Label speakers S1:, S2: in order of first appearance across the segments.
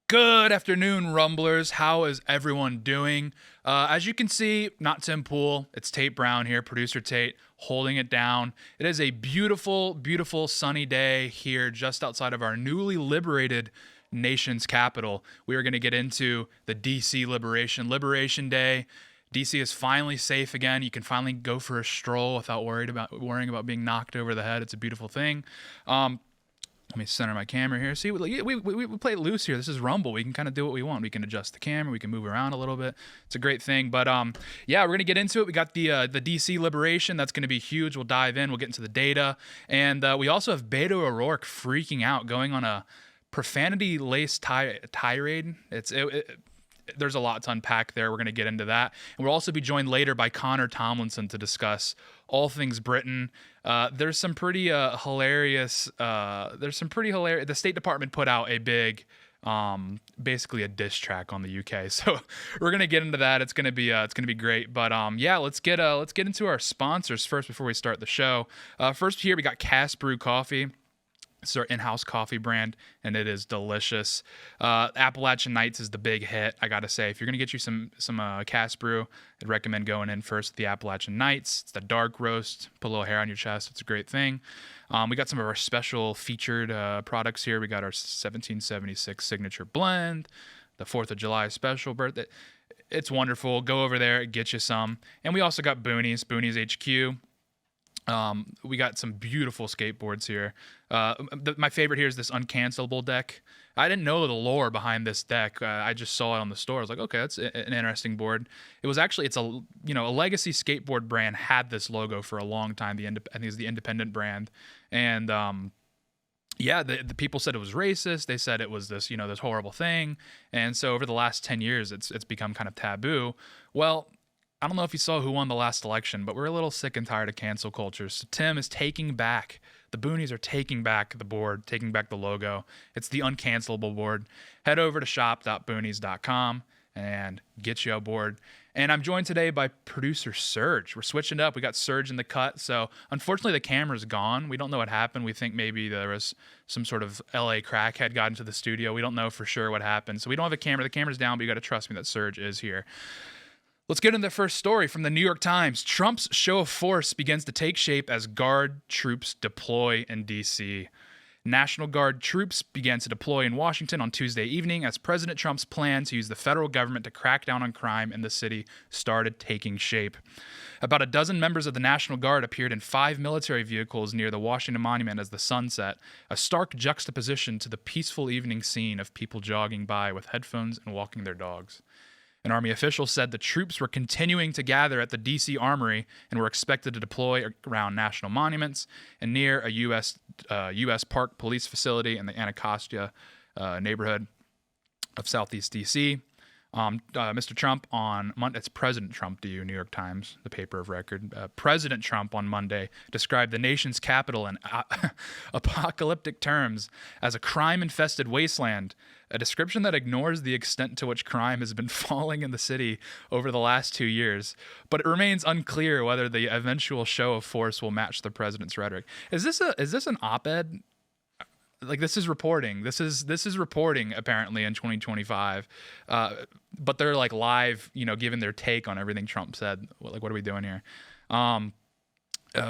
S1: Good afternoon, Rumblers. How is everyone doing? As you can see, not Tim Pool. It's Tate Brown here, producer Tate, holding it down. It is a beautiful, beautiful sunny day here just outside of our newly liberated nation's capital. We are going to get into the DC Liberation Day. DC is finally safe again. You can finally go for a stroll without worrying about being knocked over the head. It's a beautiful thing. Let me center my camera here. See, we play it loose here. This is Rumble. We can kind of do what we want. We can adjust the camera. We can move around a little bit. It's a great thing. But yeah, we're gonna get into it. We got the DC liberation. That's gonna be huge. We'll dive in. We'll get into the data, and we also have Beto O'Rourke freaking out, going on a profanity-laced tirade. There's a lot to unpack there. We're going to get into that. And we'll also be joined later by Connor Tomlinson to discuss all things Britain. There's some pretty hilarious. The State Department put out a big, basically a diss track on the UK. So we're going to get into that. It's going to be great. But yeah, let's get into our sponsors first before we start the show. First here we got Cask Brew Coffee. It's our in-house coffee brand, and it is delicious. Appalachian Nights is the big hit, I gotta say. If you're gonna get you some Cask Brew, I'd recommend going in first with the Appalachian Nights. It's the dark roast, put a little hair on your chest. It's a great thing. We got some of our special featured products here. We got our 1776 signature blend, the 4th of July special birthday. It's wonderful. Go over there, get you some. And we also got Boonies HQ. We got some beautiful skateboards here. My favorite here is this uncancelable deck. I didn't know the lore behind this deck. I just saw it on the store. I was like, okay, that's an interesting board. It's a legacy skateboard brand had this logo for a long time. I think it's the independent brand, and yeah, the people said it was racist. They said it was this horrible thing, and so over the last 10 years, it's become kind of taboo. Well, I don't know if you saw who won the last election, but we're a little sick and tired of cancel culture. So Tim is taking back, the Boonies are taking back the board, taking back the logo. It's the uncancelable board. Head over to shop.boonies.com and get you a board. And I'm joined today by producer Serge. We're switching it up. We got Serge in the cut. So unfortunately, the camera's gone. We don't know what happened. We think maybe there was some sort of LA crackhead got into the studio. We don't know for sure what happened. So we don't have a camera. The camera's down, but you got to trust me that Serge is here. Let's get into the first story from the New York Times. Trump's show of force begins to take shape as Guard troops deploy in D.C. National Guard troops began to deploy in Washington on Tuesday evening as President Trump's plan to use the federal government to crack down on crime in the city started taking shape. About a dozen members of the National Guard appeared in 5 military vehicles near the Washington Monument as the sun set, a stark juxtaposition to the peaceful evening scene of people jogging by with headphones and walking their dogs. An Army official said the troops were continuing to gather at the D.C. Armory and were expected to deploy around national monuments and near a U.S. Park police facility in the Anacostia neighborhood of Southeast D.C. Mr. Trump on Monday, it's President Trump to you, New York Times, the paper of record. President Trump on Monday described the nation's capital in apocalyptic terms as a crime-infested wasteland, a description that ignores the extent to which crime has been falling in the city over the last 2 years. But it remains unclear whether the eventual show of force will match the president's rhetoric. Is this an op-ed? Like, this is reporting. This is reporting apparently in 2025, but they're like live, giving their take on everything Trump said. Like, what are we doing here?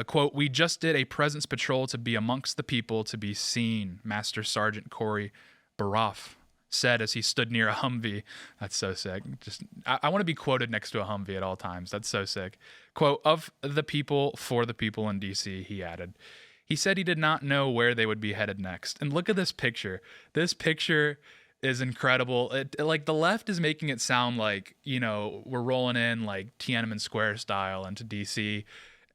S1: Quote: "We just did a presence patrol to be amongst the people, to be seen," Master Sergeant Corey Baroff said as he stood near a Humvee. That's so sick. I want to be quoted next to a Humvee at all times. That's so sick. Quote: "Of the people, for the people in D.C.," he added. He said he did not know where they would be headed next. And look at this picture. This picture is incredible. Like, the left is making it sound like, we're rolling in like Tiananmen Square style into DC.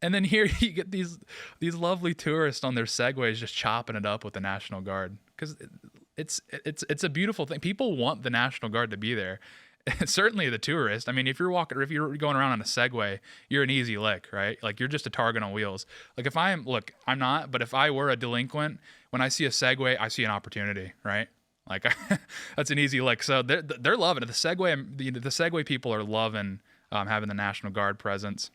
S1: And then here you get these lovely tourists on their Segways just chopping it up with the National Guard. Because it's a beautiful thing. People want the National Guard to be there. Certainly the tourist. I mean, if you're going around on a Segway, you're an easy lick, right? Like, you're just a target on wheels. Like, I'm not, but if I were a delinquent, when I see a Segway, I see an opportunity, right? Like, that's an easy lick. So they're loving it. The Segway people are loving having the National Guard presence.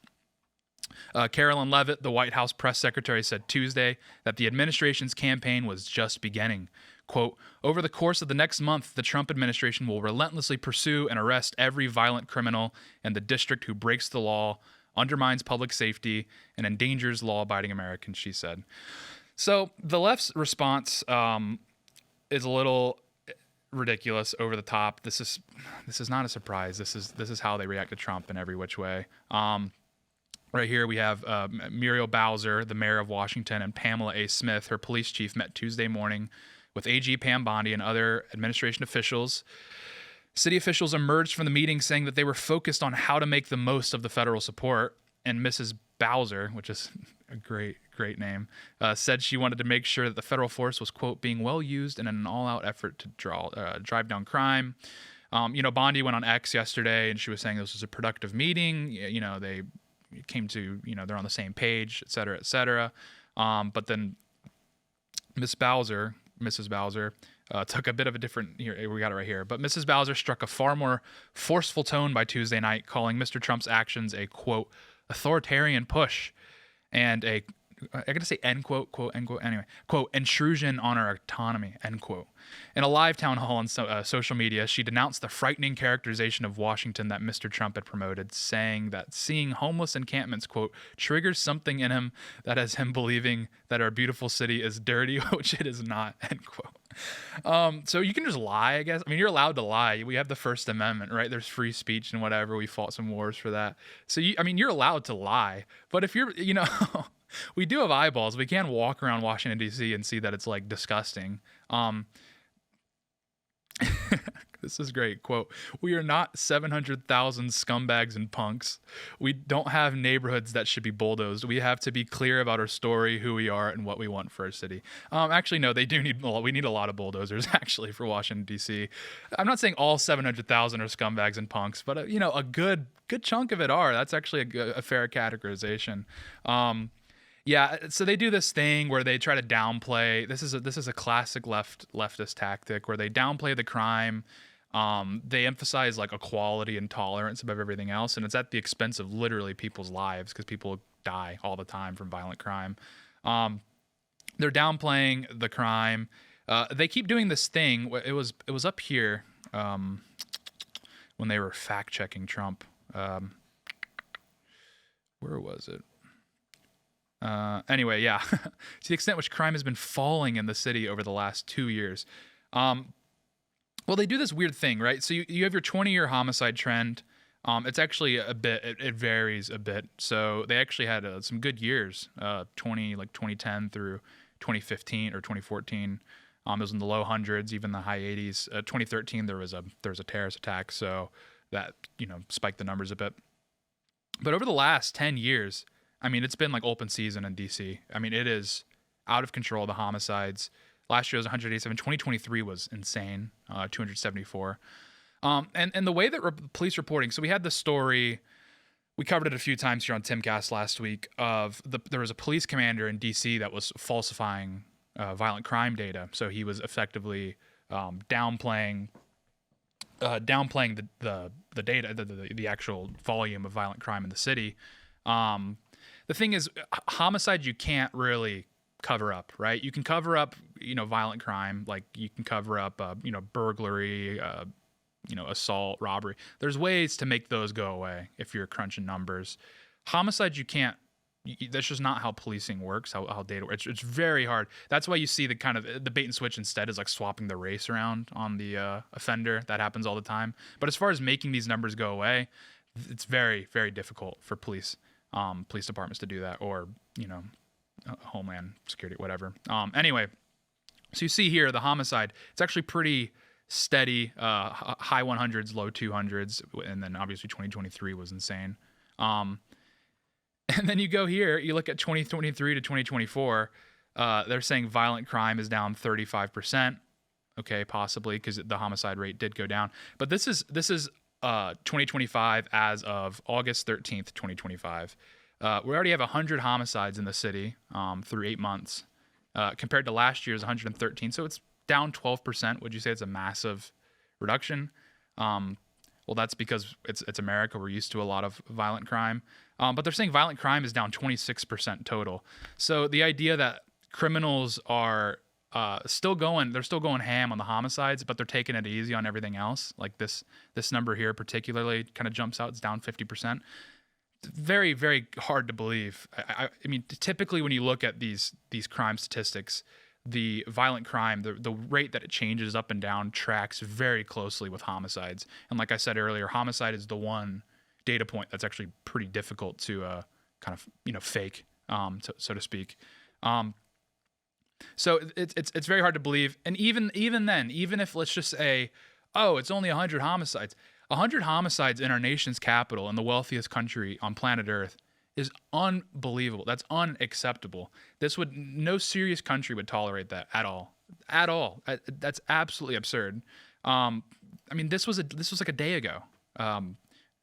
S1: Carolyn Leavitt, the White House press secretary, said Tuesday that the administration's campaign was just beginning. Quote, over the course of the next month, the Trump administration will relentlessly pursue and arrest every violent criminal in the district who breaks the law, undermines public safety, and endangers law-abiding Americans, she said. So the left's response is a little ridiculous, over the top. This is not a surprise. This is how they react to Trump in every which way. Right here we have Muriel Bowser, the mayor of Washington, and Pamela A. Smith, her police chief, met Tuesday morning with AG Pam Bondi and other administration officials. City officials emerged from the meeting saying that they were focused on how to make the most of the federal support. And Mrs. Bowser, which is a great name, said she wanted to make sure that the federal force was, quote, being well used in an all-out effort to drive down crime. Bondi went on X yesterday, and she was saying this was a productive meeting. They came to, they're on the same page, et cetera, et cetera. But then Mrs. Bowser took a bit of a different, here, we got it right here. But Mrs. Bowser struck a far more forceful tone by Tuesday night, calling Mr. Trump's actions a, quote, authoritarian push and I gotta say end quote, end quote, anyway, quote, intrusion on our autonomy, end quote. In a live town hall on social media, she denounced the frightening characterization of Washington that Mr. Trump had promoted, saying that seeing homeless encampments, quote, triggers something in him that has him believing that our beautiful city is dirty, which it is not, end quote. So you can just lie, I guess. I mean, you're allowed to lie. We have the First Amendment, right? There's free speech and whatever. We fought some wars for that. So, you're allowed to lie. But if you're, we do have eyeballs. We can walk around Washington, D.C. and see that it's, like, disgusting. This is great. Quote, we are not 700,000 scumbags and punks. We don't have neighborhoods that should be bulldozed. We have to be clear about our story, who we are, and what we want for our city. Actually, no, we need a lot of bulldozers, actually, for Washington, D.C. I'm not saying all 700,000 are scumbags and punks, but, a good chunk of it are. That's actually a fair categorization. Yeah, so they do this thing where they try to downplay. This is a classic leftist tactic where they downplay the crime. They emphasize like equality and tolerance above everything else, and it's at the expense of literally people's lives because people die all the time from violent crime. They're downplaying the crime. They keep doing this thing. It was up here when they were fact checking Trump. Where was it? Anyway, yeah. To the extent which crime has been falling in the city over the last 2 years. Well, they do this weird thing, right? So you have your 20-year homicide trend. It's actually it varies a bit. So they actually had some good years, 2010 through 2015 or 2014. It was in the low hundreds, even the high 80s. 2013 there was a terrorist attack, so that spiked the numbers a bit. But over the last 10 years, I mean, it's been like open season in D.C. I mean, it is out of control, the homicides. Last year was 187. 2023 was insane, 274. And the way that police reporting, so we had the story, we covered it a few times here on Timcast last week, there was a police commander in D.C. that was falsifying violent crime data. So he was effectively downplaying the data, the actual volume of violent crime in the city. The thing is, homicide you can't really cover up, right? You can cover up, violent crime, like you can cover up, burglary, assault, robbery. There's ways to make those go away if you're crunching numbers. Homicide you can't. That's just not how policing works. How data works. It's very hard. That's why you see the bait and switch instead is like swapping the race around on the offender. That happens all the time. But as far as making these numbers go away, it's very, very difficult for police departments to do that, or Homeland Security, whatever. Anyway, so you see here the homicide. It's actually pretty steady, high 100s, low 200s, and then obviously 2023 was insane. And then you go here, you look at 2023 to 2024. They're saying violent crime is down 35%. Okay, possibly because the homicide rate did go down, but this is 2025 as of August 13th, 2025. We already have 100 homicides in the city through 8 months, compared to last year's 113. So it's down 12%. Would you say it's a massive reduction? Well, that's because it's America. We're used to a lot of violent crime. But they're saying violent crime is down 26% total. So the idea that criminals are still going. They're still going ham on the homicides, but they're taking it easy on everything else. Like this number here particularly kind of jumps out. It's down 50%. Very, very hard to believe. I mean, typically when you look at these crime statistics, the violent crime, the rate that it changes up and down tracks very closely with homicides. And like I said earlier, homicide is the one data point that's actually pretty difficult to kind of fake, so to speak. So it's very hard to believe. And even then, even if let's just say, oh, it's only 100 homicides. 100 homicides in our nation's capital, in the wealthiest country on planet Earth, is unbelievable. That's unacceptable. No serious country would tolerate that at all. At all. That's absolutely absurd. I mean, this was like a day ago.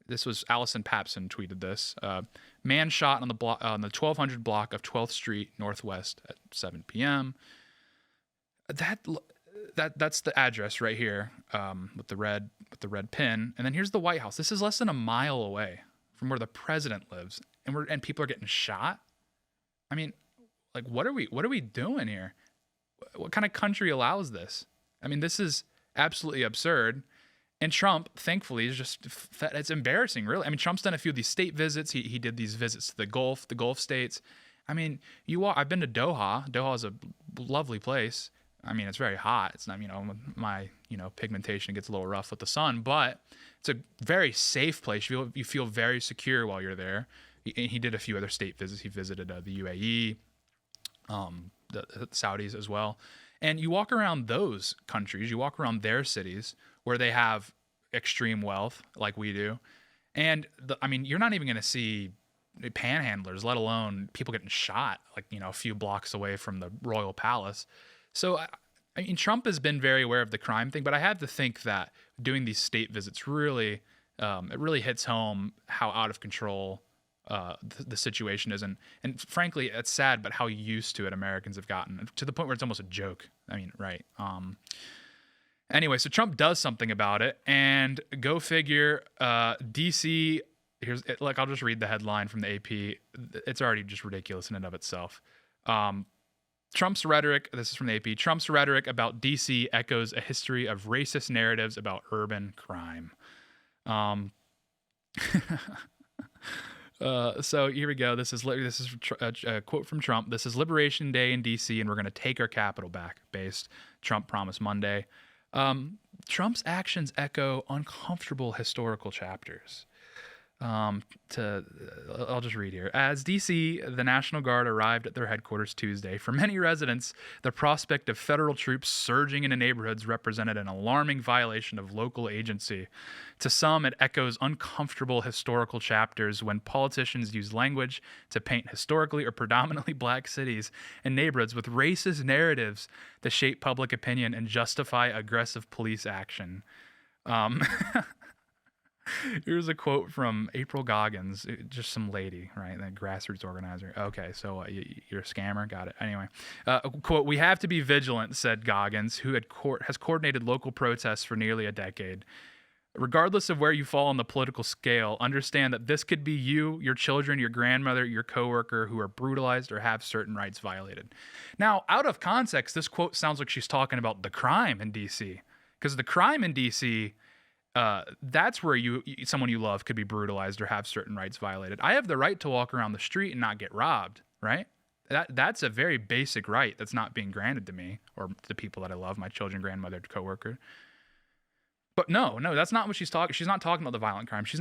S1: This was Allison Papson tweeted this. Man shot on the 1200 block of 12th Street Northwest at 7 p.m. That's the address right here, with the red pin. And then here's the White House. This is less than a mile away from where the president lives, and people are getting shot. I mean, like, what are we doing here? What kind of country allows this? I mean, this is absolutely absurd. And Trump, thankfully, is it's embarrassing, really. I mean, Trump's done a few of these state visits. He did these visits to the Gulf states. I mean, I've been to Doha. Doha is a lovely place. I mean, it's very hot. It's not, my, pigmentation gets a little rough with the sun, but it's a very safe place. You feel very secure while you're there. He did a few other state visits. He visited the UAE, the Saudis as well. And you walk around those countries, you walk around their cities where they have extreme wealth like we do. And you're not even going to see panhandlers, let alone people getting shot, like, a few blocks away from the royal palace. So, I mean, Trump has been very aware of the crime thing, but I have to think that doing these state visits really, it really hits home how out of control the situation is. And frankly, it's sad, but how used to it Americans have gotten, to the point where it's almost a joke. I mean, right. Anyway, so Trump does something about it, and go figure, DC, I'll just read the headline from the AP. It's already just ridiculous in and of itself. Trump's rhetoric, this is from the AP, Trump's rhetoric about DC echoes a history of racist narratives about urban crime. So here we go. This is a quote from Trump. This is Liberation Day in DC, and we're going to take our capital back, based Trump promised Monday. Trump's actions echo uncomfortable historical chapters. I'll just read here. As DC, the National Guard arrived at their headquarters Tuesday, for many residents, the prospect of federal troops surging into neighborhoods represented an alarming violation of local agency. To some, it echoes uncomfortable historical chapters when politicians use language to paint historically or predominantly black cities and neighborhoods with racist narratives to shape public opinion and justify aggressive police action. Here's a quote from April Goggins, just some lady, right? The grassroots organizer. Okay, so you're a scammer? Got it. Anyway, quote, "We have to be vigilant," said Goggins, who has coordinated local protests for nearly a decade. "Regardless of where you fall on the political scale, understand that this could be you, your children, your grandmother, your coworker who are brutalized or have certain rights violated." Now, out of context, this quote sounds like she's talking about the crime in D.C., because the crime in D.C., that's where someone you love could be brutalized or have certain rights violated. I have the right to walk around the street and not get robbed, right? That's a very basic right that's not being granted to me or to the people that I love, my children, grandmother, coworker. But no, that's not what she's talking. She's not talking about the violent crime. She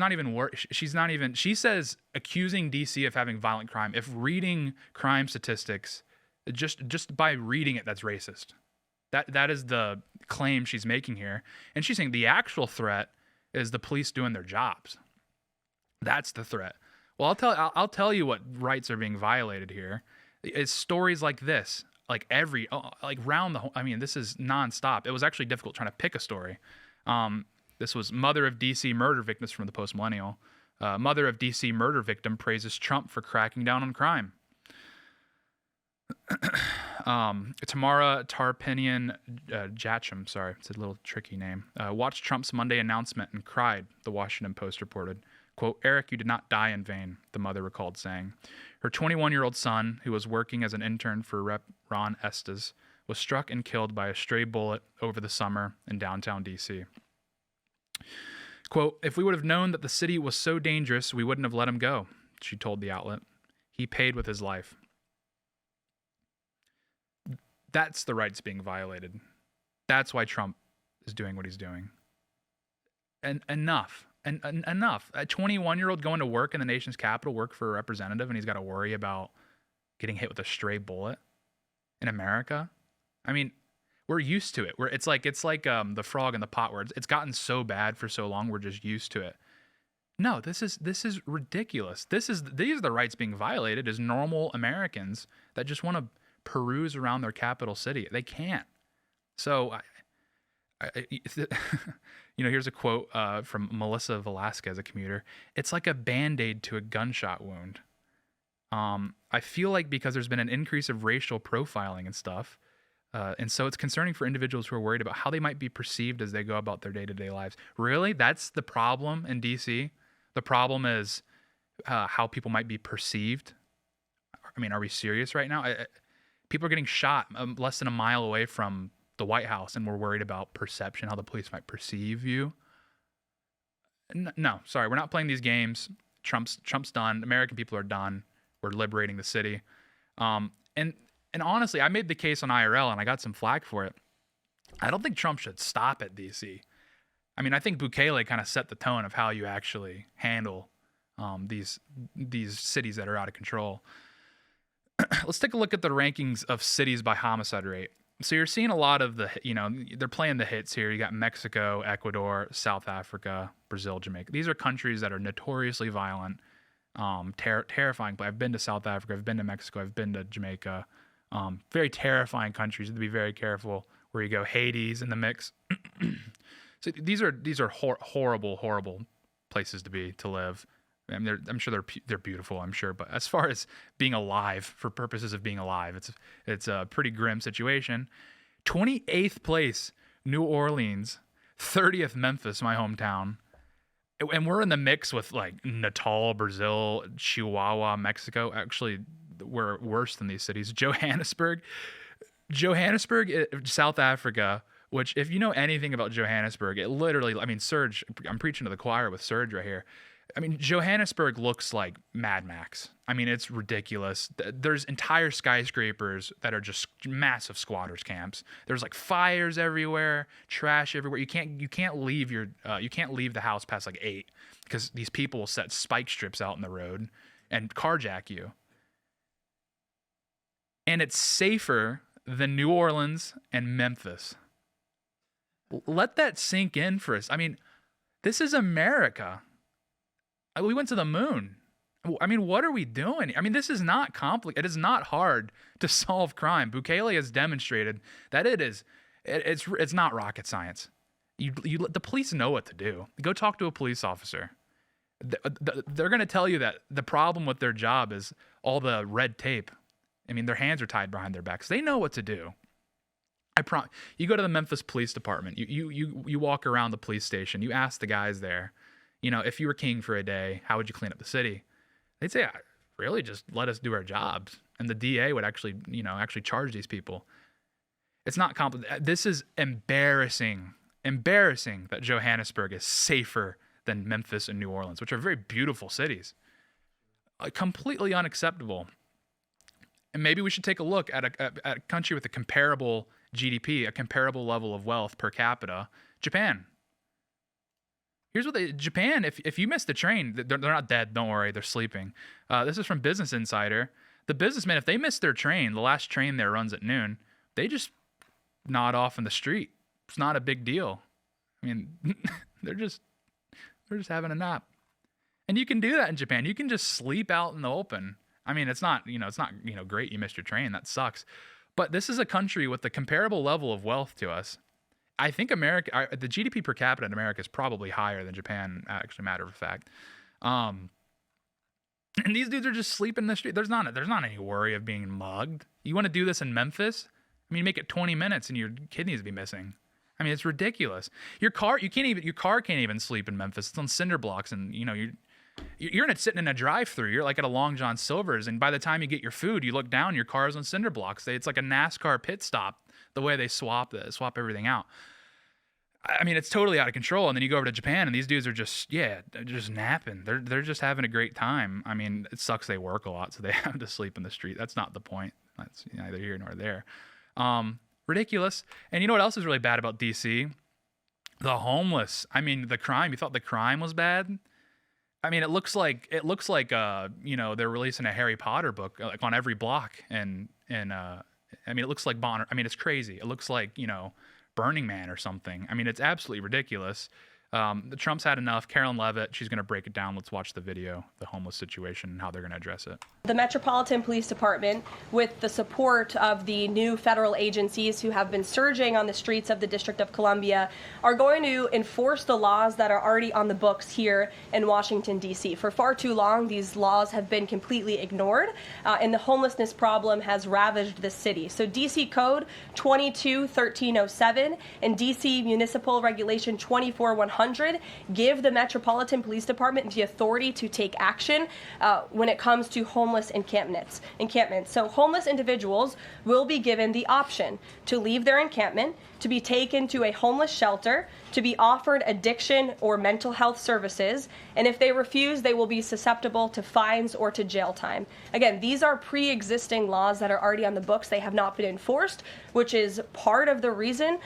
S1: says accusing DC of having violent crime. If reading crime statistics, just by reading it, that's racist. That is the claim she's making here. And she's saying the actual threat is the police doing their jobs. That's the threat. Well, I'll tell you what rights are being violated here. It's stories like this, this is nonstop. It was actually difficult trying to pick a story. This was mother of DC murder victims from the Post-Millennial. Mother of DC murder victim praises Trump for cracking down on crime. Tamara Tarpinian Jacham, sorry, it's a little tricky name, watched Trump's Monday announcement and cried, the Washington Post reported. Quote, "Eric, you did not die in vain," the mother recalled saying. Her 21-year-old son, who was working as an intern for Rep. Ron Estes, was struck and killed by a stray bullet over the summer in downtown D.C. Quote, "If we would have known that the city was so dangerous, we wouldn't have let him go," she told the outlet. "He paid with his life." That's the rights being violated. That's why Trump is doing what he's doing. And enough. Enough. A 21-year-old going to work in the nation's capital, work for a representative, and he's got to worry about getting hit with a stray bullet in America. I mean, we're used to it. It's like the frog in the pot, where it's gotten so bad for so long, we're just used to it. No, this is ridiculous. These are the rights being violated as normal Americans that just want to peruse around their capital city. They can't. So, here's a quote from Melissa Velasquez, a commuter. "It's like a Band-Aid to a gunshot wound. I feel like because there's been an increase of racial profiling and stuff, and so it's concerning for individuals who are worried about how they might be perceived as they go about their day-to-day lives." Really? That's the problem in D.C.? The problem is how people might be perceived? I mean, are we serious right now? People are getting shot less than a mile away from the White House, and we're worried about perception, how the police might perceive you. No, sorry, we're not playing these games. Trump's done. American people are done. We're liberating the city. And honestly, I made the case on IRL, and I got some flack for it. I don't think Trump should stop at D.C. I mean, I think Bukele kind of set the tone of how you actually handle these cities that are out of control. Let's take a look at the rankings of cities by homicide rate. So you're seeing a lot of they're playing the hits here. You got Mexico, Ecuador, South Africa, Brazil, Jamaica. These are countries that are notoriously violent, terrifying. But I've been to South Africa, I've been to Mexico, I've been to Jamaica. Very terrifying countries. To be very careful where you go. Hades in the mix. So these are horrible places to live. I mean, I'm sure they're beautiful, I'm sure, but as far as being alive, for purposes of being alive, it's a pretty grim situation. 28th place, New Orleans. 30th, Memphis, my hometown. And we're in the mix with like Natal, Brazil, Chihuahua, Mexico. Actually, we're worse than these cities. Johannesburg, South Africa, which if you know anything about Johannesburg, it literally, I mean, Serge, I'm preaching to the choir with Serge right here. I mean, Johannesburg looks like Mad Max. I mean, it's ridiculous. There's entire skyscrapers that are just massive squatters camps. There's like fires everywhere, trash everywhere. You can't leave the house past like 8 because these people will set spike strips out in the road and carjack you. And it's safer than New Orleans and Memphis. Let that sink in for us. I mean, this is America. We went to the moon. I mean, what are we doing? I mean, this is not complicated. It is not hard to solve crime. Bukele has demonstrated that it's not rocket science. The police know what to do. Go talk to a police officer. They're going to tell you that the problem with their job is all the red tape. I mean, their hands are tied behind their backs. They know what to do. You go to the Memphis Police Department. You walk around the police station. You ask the guys there, if you were king for a day, how would you clean up the city? They'd say, really, just let us do our jobs. And the DA would actually charge these people. It's not complicated. This is embarrassing that Johannesburg is safer than Memphis and New Orleans, which are very beautiful cities. Completely unacceptable. And maybe we should take a look at a country with a comparable GDP, a comparable level of wealth per capita, Japan. Here's what Japan, if you miss the train, they're not dead, don't worry, they're sleeping. This is from Business Insider. The businessmen, if they miss their train, the last train there runs at noon, they just nod off in the street. It's not a big deal. I mean, they're just having a nap. And you can do that in Japan. You can just sleep out in the open. I mean, it's not great you missed your train. That sucks. But this is a country with a comparable level of wealth to us. I think America, the GDP per capita in America is probably higher than Japan, actually, matter of fact. And these dudes are just sleeping in the street. There's not any worry of being mugged. You want to do this in Memphis? I mean, make it 20 minutes and your kidneys will be missing. I mean, it's ridiculous. Your car can't even sleep in Memphis. It's on cinder blocks, and you're sitting in a drive-thru. You're like at a Long John Silver's, and by the time you get your food, you look down, your car's on cinder blocks. It's like a NASCAR pit stop. the way they swap everything out. I mean, it's totally out of control. And then you go over to Japan, and these dudes are just they're just napping. They're just having a great time. I mean, it sucks they work a lot, so they have to sleep in the street. That's not the point. That's neither here nor there. Ridiculous. And you know what else is really bad about DC? The homeless. I mean, the crime. You thought the crime was bad? I mean, it looks like they're releasing a Harry Potter book like on every block, and I mean, it looks like Bonner. I mean, it's crazy. It looks like Burning Man or something. I mean, it's absolutely ridiculous. The Trump's had enough. Carolyn Levitt, she's going to break it down. Let's watch the video, the homeless situation, and how they're going to address it.
S2: The Metropolitan Police Department, with the support of the new federal agencies who have been surging on the streets of the District of Columbia, are going to enforce the laws that are already on the books here in Washington, D.C. For far too long, these laws have been completely ignored, and the homelessness problem has ravaged the city. So D.C. Code 22-1307 and D.C. Municipal Regulation 24-100 give the Metropolitan Police Department the authority to take action when it comes to homeless encampments. So homeless individuals will be given the option to leave their encampment, to be taken to a homeless shelter, to be offered addiction or mental health services, and if they refuse, they will be susceptible to fines or to jail time. Again, these are pre-existing laws that are already on the books. They have not been enforced, which is part of the reason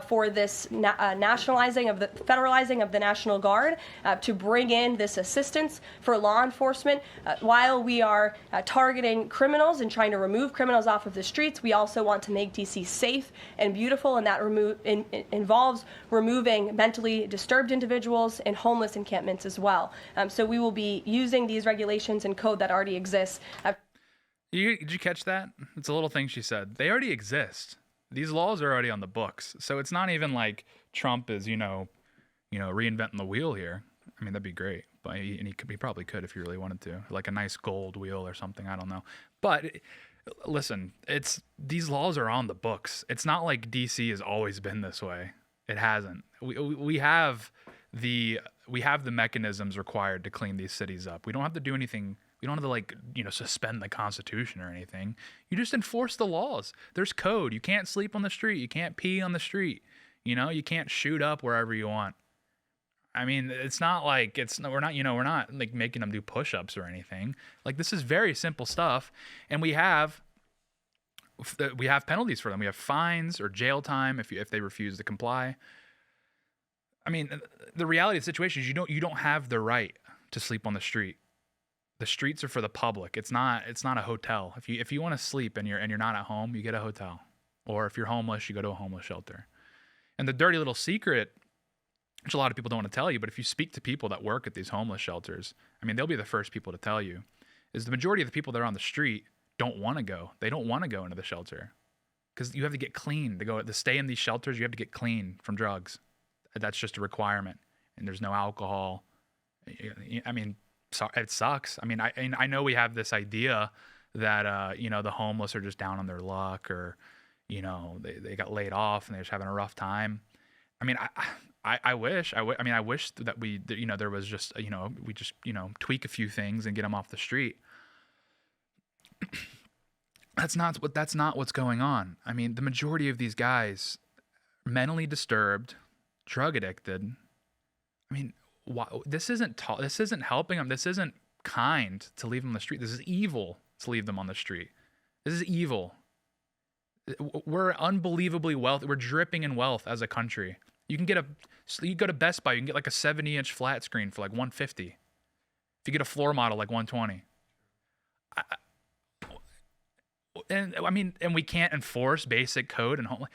S2: for this federalizing of the National Guard to bring in this assistance for law enforcement. While we are targeting criminals and trying to remove criminals off of the streets, we also want to make DC safe and beautiful, and that involves removing mentally disturbed individuals and homeless encampments as well. So we will be using these regulations and code that already exists.
S1: Did you catch that? It's a little thing she said. They already exist. These laws are already on the books. So it's not even like Trump is, reinventing the wheel here. I mean, that'd be great. But he probably could if he really wanted to. Like a nice gold wheel or something. I don't know. But listen, these laws are on the books. It's not like DC has always been this way. It hasn't. We have the mechanisms required to clean these cities up. We don't have to do anything. We don't have to suspend the Constitution or anything. You just enforce the laws. There's code. You can't sleep on the street. You can't pee on the street. You can't shoot up wherever you want. I mean, it's not like we're not like making them do push-ups or anything. Like, this is very simple stuff, and we have penalties for them. We have fines or jail time if they refuse to comply. I mean, the reality of the situation is you don't have the right to sleep on the street. The streets are for the public. It's not a hotel. If you want to sleep and you're not at home, you get a hotel. Or if you're homeless, you go to a homeless shelter. And the dirty little secret, which a lot of people don't want to tell you, but if you speak to people that work at these homeless shelters, I mean, they'll be the first people to tell you, is the majority of the people that are on the street don't want to go. They don't want to go into the shelter because you have to get clean to stay in these shelters. You have to get clean from drugs. That's just a requirement. And there's no alcohol. I mean, it sucks. I mean, I know we have this idea that, the homeless are just down on their luck, or, they got laid off and they're just having a rough time. I mean, I wish that there was just, we just, tweak a few things and get them off the street. That's not what's going on. I mean, the majority of these guys, mentally disturbed, drug addicted. I mean, this isn't helping them. This isn't kind to leave them on the street. This is evil to leave them on the street. This is evil. We're unbelievably wealthy. We're dripping in wealth as a country. You go to Best Buy, you can get like a 70-inch flat screen for like $150. If you get a floor model, like $120. And we can't enforce basic code and home.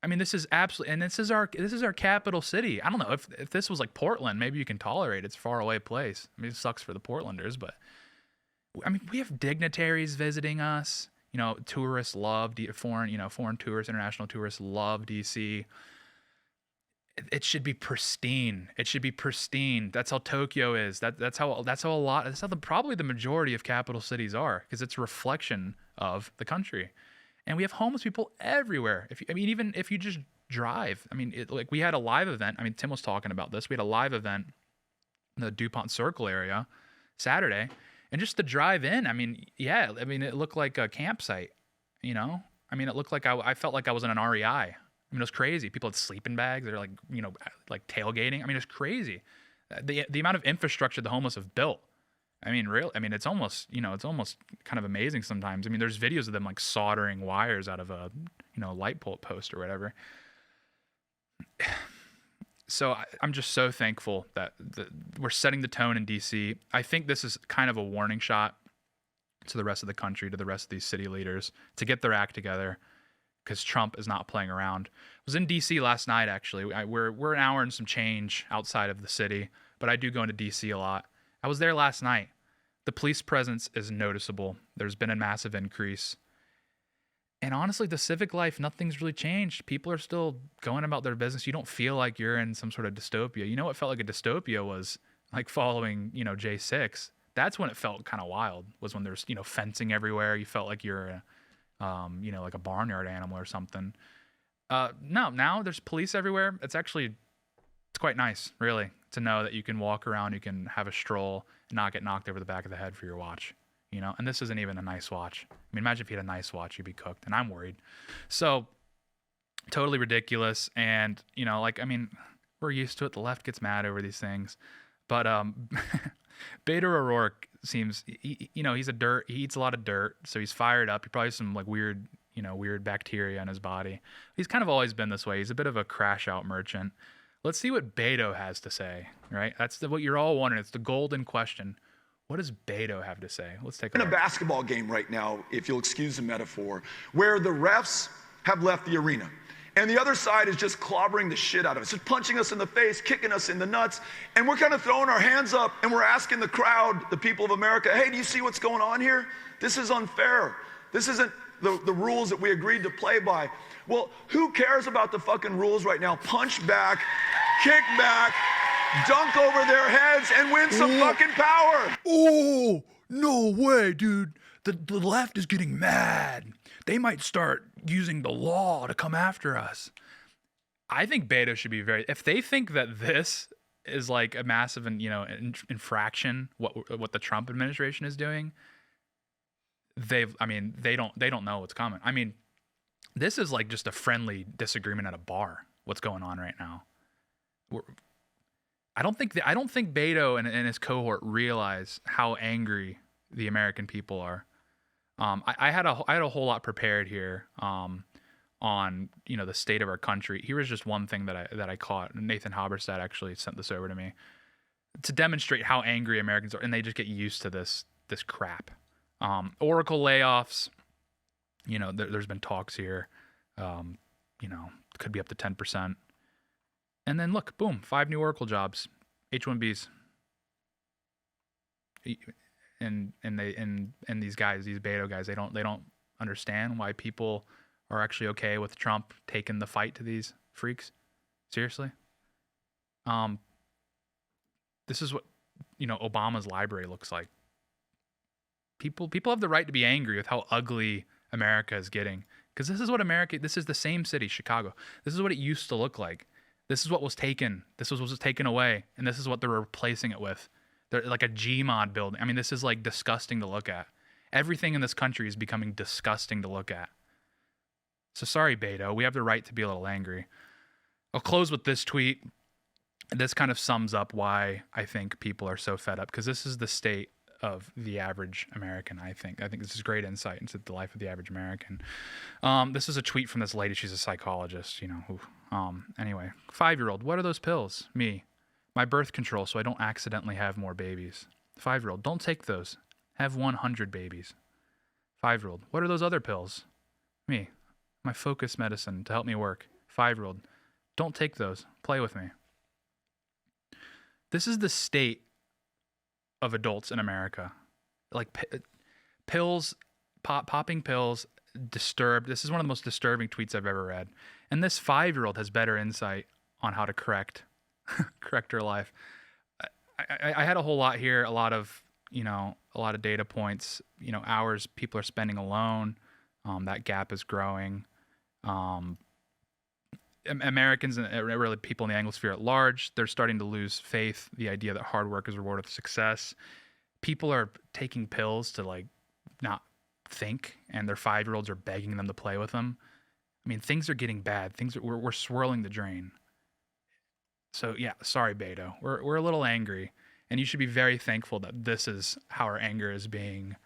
S1: This is absolutely, and this is our capital city. I don't know if this was like Portland, maybe you can tolerate it. It's a far away place. I mean, it sucks for the Portlanders, but I mean, we have dignitaries visiting us. Tourists love foreign tourists, international tourists love DC. It should be pristine. It should be pristine. That's how Tokyo is. That's how probably the majority of capital cities are, because it's a reflection of the country. And we have homeless people everywhere. Even if you just drive. We had a live event. Tim was talking about this. We had a live event in the DuPont Circle area Saturday, and just to drive in. It looked like a campsite. I mean, it looked like I felt like I was in an REI. I mean, it was crazy. People had sleeping bags. They're like, like tailgating. I mean, it's crazy. The amount of infrastructure the homeless have built. I mean, it's almost, it's almost kind of amazing sometimes. I mean, there's videos of them like soldering wires out of a, light pole post or whatever. So I'm just so thankful that we're setting the tone in DC. I think this is kind of a warning shot to the rest of the country, to the rest of these city leaders, to get their act together, because Trump is not playing around. I was in DC last night, actually. We're an hour and some change outside of the city, but I do go into DC a lot. I was there last night. The police presence is noticeable. There's been a massive increase. And honestly, the civic life, nothing's really changed. People are still going about their business. You don't feel like you're in some sort of dystopia. You know what felt like a dystopia was like following, J6. That's when it felt kind of wild, was when there's, fencing everywhere. You felt like you're, like a barnyard animal or something. No, now there's police everywhere. It's quite nice, really, to know that you can walk around, you can have a stroll, and not get knocked over the back of the head for your watch. And this isn't even a nice watch. I mean, imagine if you had a nice watch, you'd be cooked, and I'm worried. So, totally ridiculous. And, we're used to it. The left gets mad over these things. But Beto O'Rourke seems, he eats a lot of dirt, so he's fired up. He probably has some like weird bacteria in his body. He's kind of always been this way. He's a bit of a crash out merchant. Let's see what Beto has to say, right? That's what you're all wondering. It's the golden question. What does Beto have to say? Let's take a look.
S3: In a basketball game right now, if you'll excuse the metaphor, where the refs have left the arena and the other side is just clobbering the shit out of us, just punching us in the face, kicking us in the nuts, and we're kind of throwing our hands up and we're asking the crowd, the people of America, hey, do you see what's going on here? This is unfair. This isn't the rules that we agreed to play by. Well, who cares about the fucking rules right now? Punch back, kick back, dunk over their heads, and win some fucking power.
S1: Oh, no way, dude. The left is getting mad. They might start using the law to come after us. I think Beto should be if they think that this is like a massive, infraction, what the Trump administration is doing, they don't know what's coming. I mean, this is like just a friendly disagreement at a bar. What's going on right now? I don't think Beto and his cohort realize how angry the American people are. I had a whole lot prepared here on the state of our country. Here was just one thing that I caught. Nathan Haberstad actually sent this over to me to demonstrate how angry Americans are, and they just get used to this crap. Oracle layoffs. There's been talks here. Could be up to 10%. And then look, boom, 5 new Oracle jobs, H-1Bs. And these guys, these Beto guys, they don't understand why people are actually okay with Trump taking the fight to these freaks. Seriously. This is what Obama's library looks like. People have the right to be angry with how ugly America is getting, because this is the same city, Chicago. This is what it used to look like. This is what was taken. This was what was taken away, and this is what they're replacing it with. They're like a Gmod building. I mean, this is like disgusting to look at. Everything in this country is becoming disgusting to look at. So sorry, Beto. We have the right to be a little angry. I'll close with this tweet. This kind of sums up why I think people are so fed up, because this is the state of the average American, I think. I think this is great insight into the life of the average American. This is a tweet from this lady. She's a psychologist, Anyway, 5-year-old, what are those pills? Me. My birth control so I don't accidentally have more babies. 5-year-old, don't take those. Have 100 babies. 5-year-old, what are those other pills? Me. My focus medicine to help me work. 5-year-old, don't take those. Play with me. This is the state of adults in America. Like pills, popping pills, disturbed. This is one of the most disturbing tweets I've ever read. And this 5-year-old has better insight on how to correct her life. I had a whole lot here, a lot of data points, hours people are spending alone. That gap is growing. Americans and really people in the Anglosphere at large, they're starting to lose faith, the idea that hard work is rewarded with success. People are taking pills to like not think, and their 5-year-olds are begging them to play with them. I mean, things are getting bad. We're swirling the drain. So yeah, sorry, Beto. We're a little angry, and you should be very thankful that this is how our anger is being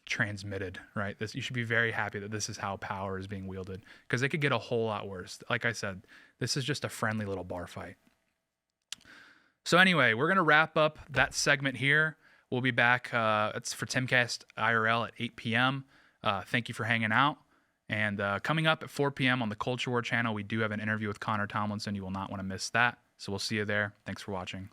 S1: transmitted, right? You should be very happy that this is how power is being wielded, because it could get a whole lot worse. Like I said, this is just a friendly little bar fight. So anyway, we're gonna wrap up that segment here. We'll be back. It's for Timcast IRL at 8 p.m. Thank you for hanging out. And coming up at 4 p.m. on the Culture War channel, we do have an interview with Connor Tomlinson. You will not want to miss that. So we'll see you there. Thanks for watching.